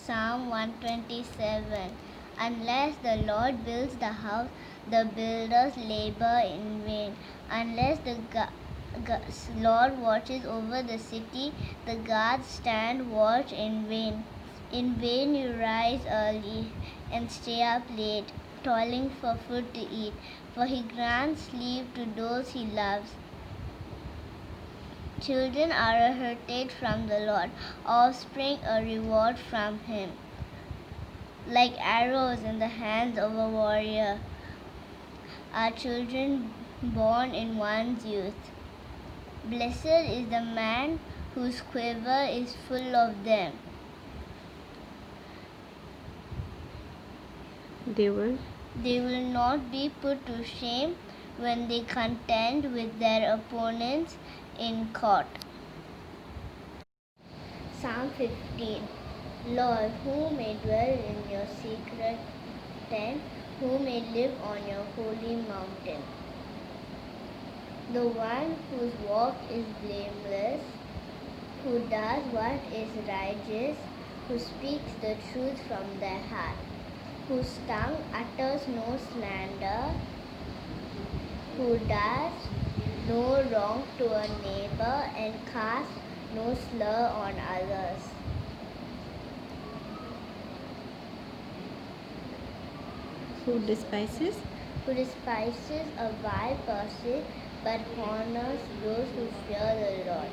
Psalm 127. Unless the Lord builds the house, the builders labor in vain. Unless the Lord watches over the city, the guards stand watch in vain. In vain you rise early and stay up late, toiling for food to eat, for he grants sleep to those he loves. Children are a heritage from the Lord, offspring a reward from him. Like arrows in the hands of a warrior are children born in one's youth. Blessed is the man whose quiver is full of them. They will not be put to shame when they contend with their opponents in court. Psalm 15. Lord, who may dwell in your secret tent, who may live on your holy mountain? The one whose walk is blameless, who does what is righteous, who speaks the truth from their heart, whose tongue utters no slander, who does no wrong to a neighbor and casts no slur on others. who despises A vile person, but honors those who fear the Lord,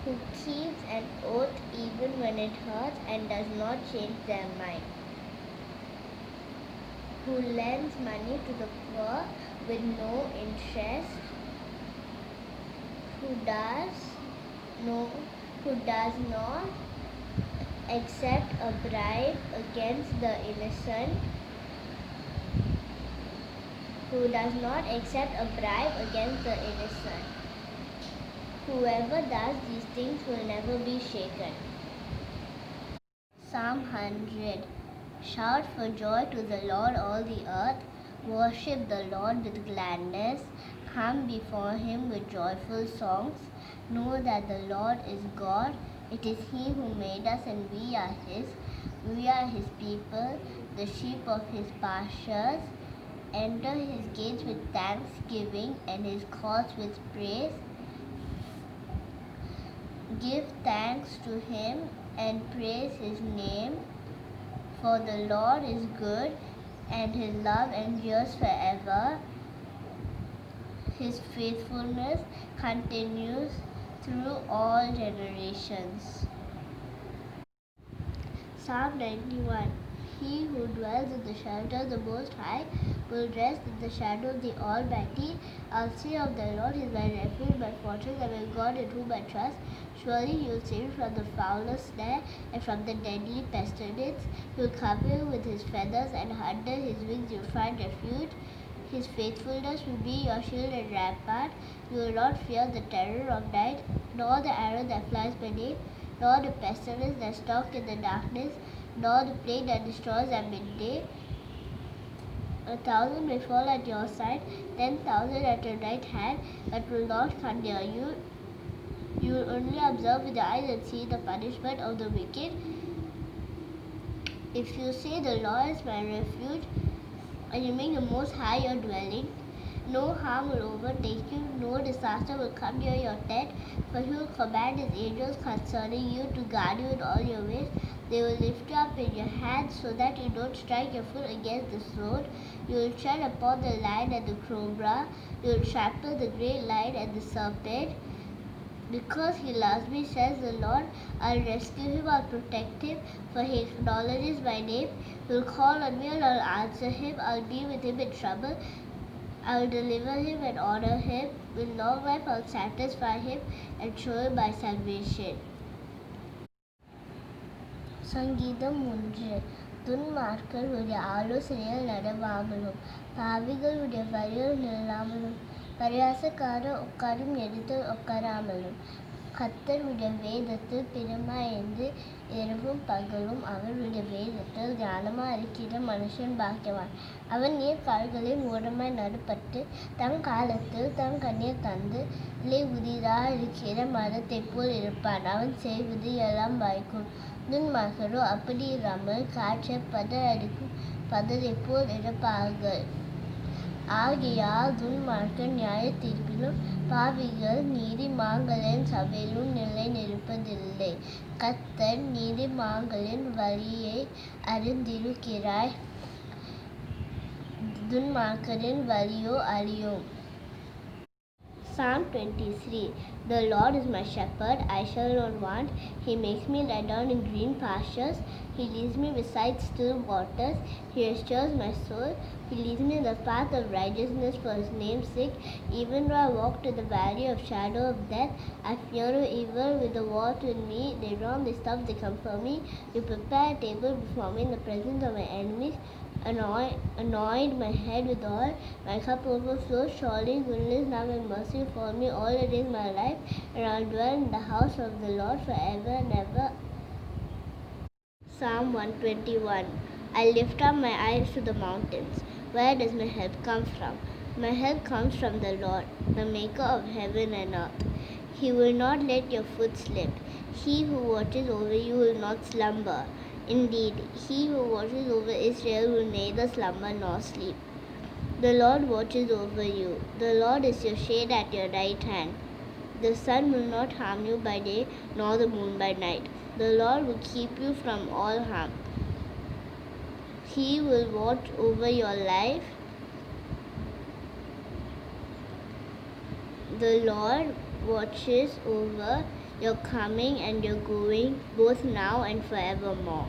who keeps an oath even when it hurts and does not change their mind, who lends money to the poor with no interest, who does not accept a bribe against the innocent, Whoever does these things will never be shaken. Psalm 100. Shout for joy to the Lord, all the earth. Worship the Lord with gladness. Come before him with joyful songs. Know that the Lord is God. It is he who made us and we are his. We are his people, the sheep of his pastures. Enter his gates with thanksgiving and his courts with praise. Give thanks to him and praise his name, for the Lord is good and his love endures forever. His faithfulness continues through all generations. Psalm 91. He who dwells in the shelter of the Most High will rest in the shadow of the Almighty. I'll say of the Lord, he is my refuge, my fortress, and my God in whom I trust. Surely he will save you from the fowler's snare and from the deadly pestilence. He will cover you with his feathers, and under his wings you will find refuge. His faithfulness will be your shield and rampart. You will not fear the terror of night, nor the arrow that flies by day, nor the pestilence that stalks in the darkness, nor the plague that destroys at midday. 1,000 may fall at your side, 10,000 at your right hand, but will not come near you. You will only observe with your eyes and see the punishment of the wicked. If you say, the Lord is my refuge, and you make the Most High your dwelling, no harm will overtake you, no disaster will come near your tent, for he will command his angels concerning you to guard you in all your ways. They will lift you up in your hands so that you don't strike your foot against the stone. You will tread upon the lion and the cobra. You will trample the great lion and the serpent. Because he loves me, says the Lord, I'll rescue him, I'll protect him, for he acknowledges my name. He'll call on me and I'll answer him. I'll be with him in trouble. I'll deliver him and honor him. With long life I'll satisfy him and show him my salvation. சங்கீதம் 1. துன்மார்க்கருடைய ஆலோசனையில் நடவாமலும் பாவிகளுடைய வழியில் நில்லாமலும் பரியாசக்காரர் உட்காரும் இடத்தில் உட்காராமலும் கர்த்தருடைய வேதத்தில் பிரியமாயிருந்து இரவும் பகலும் அவருடைய வேதத்தில் தியானமாக இருக்கிற மனுஷன் பாக்கியவான். அவன் நீர்க்கால்களின் ஓரமாய் நடுப்பட்டு தன் காலத்தில் தன் கண்ணீர் தந்து இலை உதிராக இருக்கிற மரத்தைப் போல் இருப்பான். அவன் செய்வது எல்லாம் வாய்க்கும். துன்மார்க்கரோ அப்படி இராமல் காற்றை பதறடிக்கும் பதரைப் போல் இருப்பார்கள். ஆகையால் துன்மார்க்கர் நியாய தீர்ப்பிலும் பாவிகள் நீதிமான்களின் சபையிலும் நிலை நிற்பதில்லை. கர்த்தர் நீதிமான்களின் வழியை அறிந்திருக்கிறார், துன்மார்க்கரின் வழியோ அறியோம். Psalm 23. The Lord is my shepherd, I shall not want. He makes me lie down in green pastures. He leads me beside still waters. He restores my soul. He leads me in the path of righteousness for his name's sake. Even though I walk to the valley of shadow of death, I fear no evil. With the word with me, they run, they stop, they comfort me. You prepare a table before me in the presence of my enemies. Anoint my head with oil, my cup overflows. Surely goodness, love, and mercy follow me all the days of my life, and I'll dwell in the house of the Lord forever and ever. Psalm 121. I lift up my eyes to the mountains. Where does my help come from? My help comes from the Lord, the maker of heaven and earth. He will not let your foot slip. He who watches over you will not slumber. Indeed, he who watches over Israel will neither slumber nor sleep. The Lord watches over you. The Lord is your shade at your right hand. The sun will not harm you by day, nor the moon by night. The Lord will keep you from all harm. He will watch over your life. The Lord watches over your coming and your going, both now and forevermore.